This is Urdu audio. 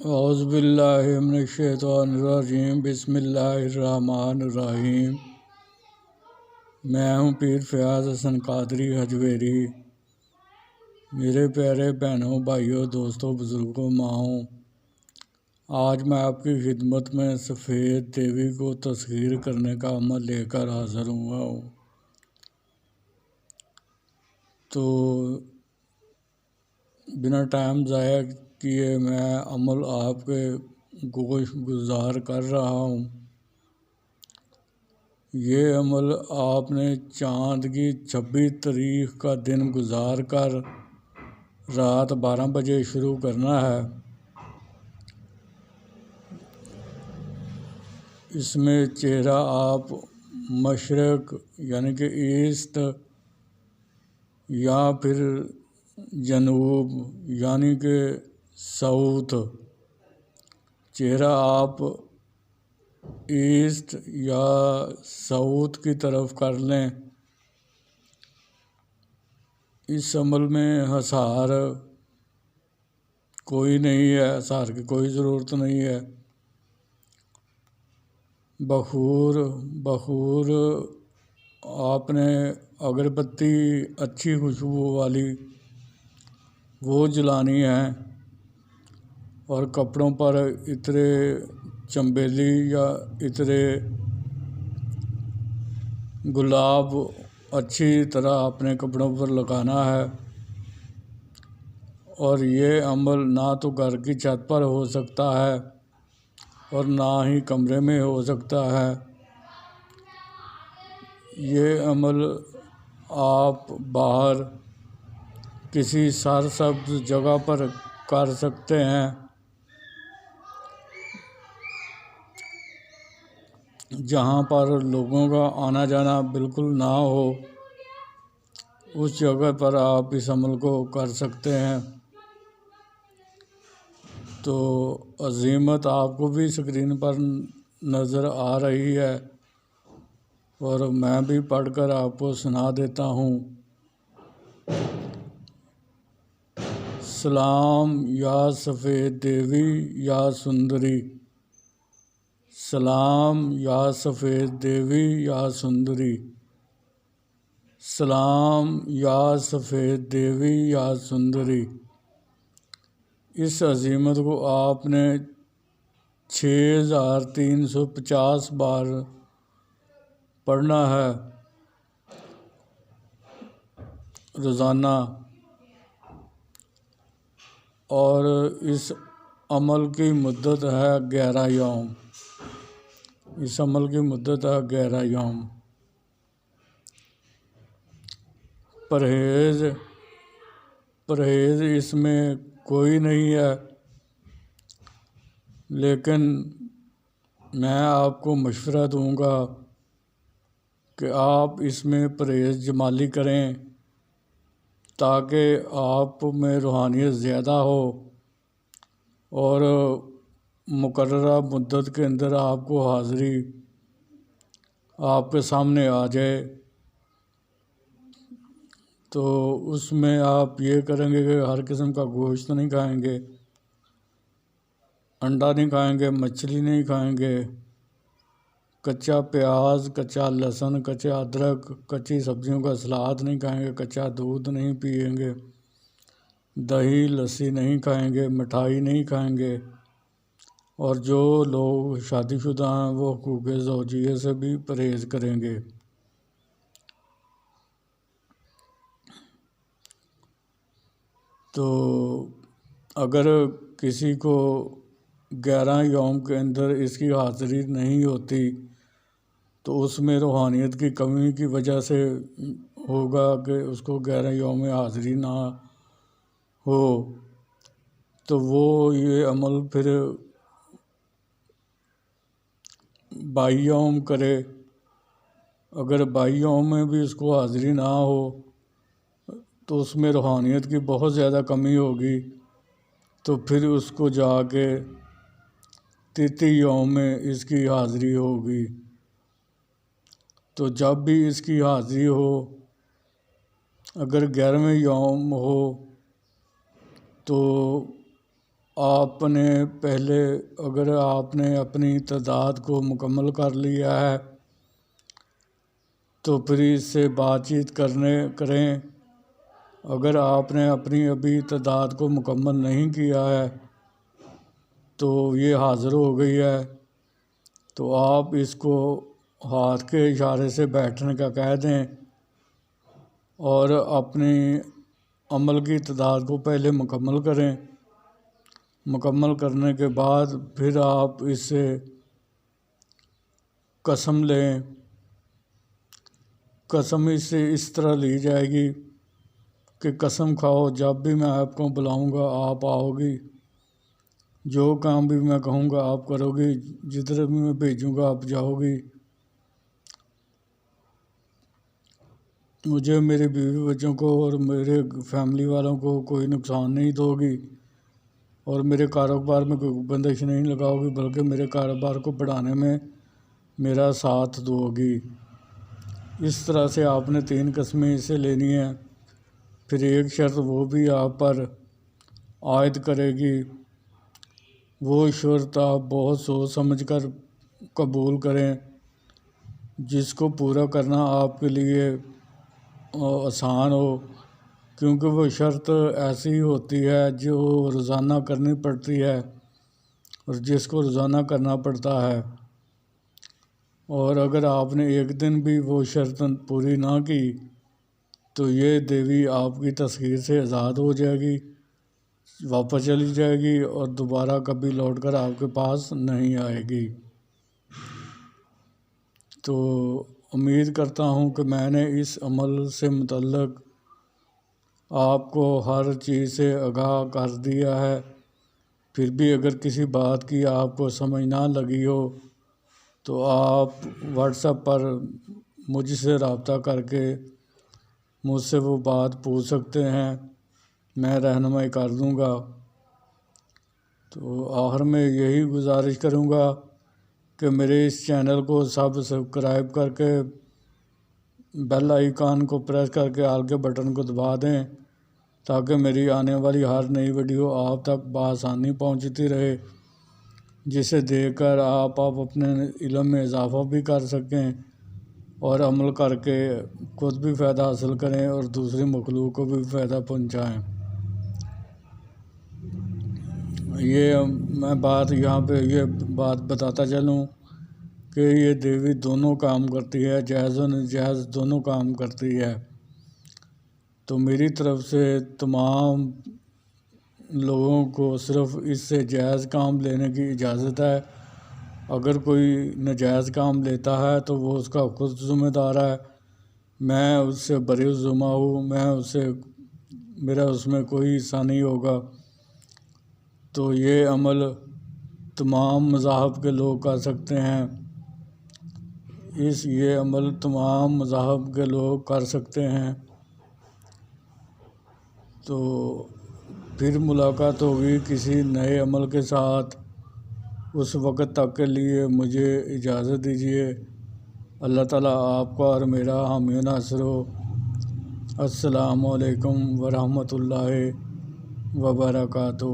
اعوذ باللہ من الشیطان الرجیم، بسم اللہ الرحمن الرحیم۔ میں ہوں پیر فیاض حسن قادری حجویری۔ میرے پیارے بہنوں، بھائیوں، دوستوں، بزرگوں، ماؤں، آج میں آپ کی خدمت میں سفید دیوی کو تسخیر کرنے کا عمل لے کر حاضر ہوا ہوں۔ تو بنا ٹائم ضائع کیے میں عمل آپ کے گوش گزار کر رہا ہوں۔ یہ عمل آپ نے چاند کی 26 تاریخ کا دن گزار کر رات 12 بجے شروع کرنا ہے۔ اس میں چہرہ آپ مشرق یعنی کہ ایسٹ یا پھر جنوب یعنی کہ ساؤتھ، چہرہ آپ ایسٹ یا ساؤتھ کی طرف کر لیں۔ اس عمل میں حصار کوئی نہیں ہے، حصار کی کوئی ضرورت نہیں ہے۔ بخور آپ نے اگربتی اچھی خوشبو والی وہ جلانی ہے، اور کپڑوں پر عطر چنبیلی یا عطر گلاب اچھی طرح اپنے کپڑوں پر لگانا ہے۔ اور یہ عمل نہ تو گھر کی چھت پر ہو سکتا ہے اور نہ ہی کمرے میں ہو سکتا ہے۔ یہ عمل آپ باہر کسی سرسبز جگہ پر کر سکتے ہیں، جہاں پر لوگوں کا آنا جانا بالکل نہ ہو۔ اس جگہ پر آپ اس عمل کو کر سکتے ہیں۔ تو عظیمت آپ کو بھی اسکرین پر نظر آ رہی ہے، اور میں بھی پڑھ کر آپ کو سنا دیتا ہوں۔ سلام یا سفید دیوی یا سندری، سلام یا سفید دیوی یا سندری، سلام یا سفید دیوی یا سندری۔ اس عظیمت کو آپ نے 6350 بار پڑھنا ہے روزانہ، اور اس عمل کی مدت ہے 11 یوم۔ اس عمل کی مدت ہے 11 یوم۔ پرہیز اس میں کوئی نہیں ہے، لیکن میں آپ کو مشورہ دوں گا کہ آپ اس میں پرہیز جمالی کریں، تاکہ آپ میں روحانیت زیادہ ہو اور مقررہ مدت کے اندر آپ کو حاضری آپ کے سامنے آ جائے۔ تو اس میں آپ یہ کریں گے کہ ہر قسم کا گوشت نہیں کھائیں گے، انڈا نہیں کھائیں گے، مچھلی نہیں کھائیں گے، کچا پیاز، کچا لہسن، کچا ادرک، کچی سبزیوں کا سلاد نہیں کھائیں گے، کچا دودھ نہیں پئیں گے، دہی لسی نہیں کھائیں گے، مٹھائی نہیں کھائیں گے، اور جو لوگ شادی شدہ ہیں وہ حقوق زوجیہ سے بھی پرہیز کریں گے۔ تو اگر کسی کو 11 یوم کے اندر اس کی حاضری نہیں ہوتی تو اس میں روحانیت کی کمی کی وجہ سے ہوگا کہ اس کو 11 یوم میں حاضری نہ ہو، تو وہ یہ عمل پھر 22 یوم کرے۔ اگر 22 یوم میں بھی اس کو حاضری نہ ہو تو اس میں روحانیت کی بہت زیادہ کمی ہوگی، تو پھر اس کو جا کے 33 یوم میں اس کی حاضری ہوگی۔ تو جب بھی اس کی حاضری ہو، اگر 11ویں یوم ہو تو آپ نے پہلے اگر آپ نے اپنی تعداد کو مکمل کر لیا ہے تو پھر اس سے بات چیت کریں۔ اگر آپ نے اپنی ابھی تعداد کو مکمل نہیں کیا ہے تو یہ حاضر ہو گئی ہے، تو آپ اس کو ہاتھ کے اشارے سے بیٹھنے کا کہہ دیں اور اپنی عمل کی تعداد کو پہلے مکمل کریں۔ مکمل کرنے کے بعد پھر آپ اس سے قسم لیں۔ قسم اس سے اس طرح لی جائے گی کہ قسم کھاؤ جب بھی میں آپ کو بلاؤں گا آپ آؤ گی، جو کام بھی میں کہوں گا آپ کرو گی، جدھر بھی میں بھیجوں گا آپ جاؤ گی، مجھے میرے بیوی بچوں کو اور میرے فیملی والوں کو کوئی نقصان نہیں دو گی اور میرے کاروبار میں کوئی بندش نہیں لگاؤ گی، بلکہ میرے کاروبار کو بڑھانے میں میرا ساتھ دو گی۔ اس طرح سے آپ نے 3 قسمیں اسے لینی ہیں۔ پھر ایک شرط وہ بھی آپ پر عائد کرے گی، وہ شرط آپ بہت سوچ سمجھ کر قبول کریں، جس کو پورا کرنا آپ کے لیے آسان ہو، کیونکہ وہ شرط ایسی ہوتی ہے جو روزانہ کرنی پڑتی ہے اور جس کو روزانہ کرنا پڑتا ہے، اور اگر آپ نے ایک دن بھی وہ شرط پوری نہ کی تو یہ دیوی آپ کی تسخیر سے آزاد ہو جائے گی، واپس چلی جائے گی اور دوبارہ کبھی لوٹ کر آپ کے پاس نہیں آئے گی۔ تو امید کرتا ہوں کہ میں نے اس عمل سے متعلق آپ کو ہر چیز سے آگاہ کر دیا ہے۔ پھر بھی اگر کسی بات کی آپ کو سمجھ نہ لگی ہو تو آپ واٹس ایپ پر مجھ سے رابطہ کر کے مجھ سے وہ بات پوچھ سکتے ہیں، میں رہنمائی کر دوں گا۔ تو آخر میں یہی گزارش کروں گا کہ میرے اس چینل کو سبسکرائب کر کے بیل آئیکن کو پریس کر کے آل کے بٹن کو دبا دیں تاکہ میری آنے والی ہر نئی ویڈیو آپ تک بآسانی پہنچتی رہے، جسے دیکھ کر آپ اپنے علم میں اضافہ بھی کر سکیں اور عمل کر کے خود بھی فائدہ حاصل کریں اور دوسری مخلوق کو بھی فائدہ پہنچائیں۔ یہ میں یہاں پہ یہ بات بتاتا چلوں کہ یہ دیوی دونوں کام کرتی ہے، جائز و ناجائز دونوں کام کرتی ہے۔ تو میری طرف سے تمام لوگوں کو صرف اس سے جائز کام لینے کی اجازت ہے۔ اگر کوئی ناجائز کام لیتا ہے تو وہ اس کا خود ذمہ دار ہے، میں اس سے بری الذمہ ہوں، میرا اس میں کوئی حصہ نہیں ہوگا۔ تو یہ عمل تمام مذاہب کے لوگ کر سکتے ہیں، یہ عمل تمام مذاہب کے لوگ کر سکتے ہیں۔ تو پھر ملاقات ہوگی کسی نئے عمل کے ساتھ، اس وقت تک کے لیے مجھے اجازت دیجیے۔ اللہ تعالیٰ آپ کا اور میرا حامی و ناصر ہو۔ السلام علیکم ورحمۃ اللہ وبرکاتہ۔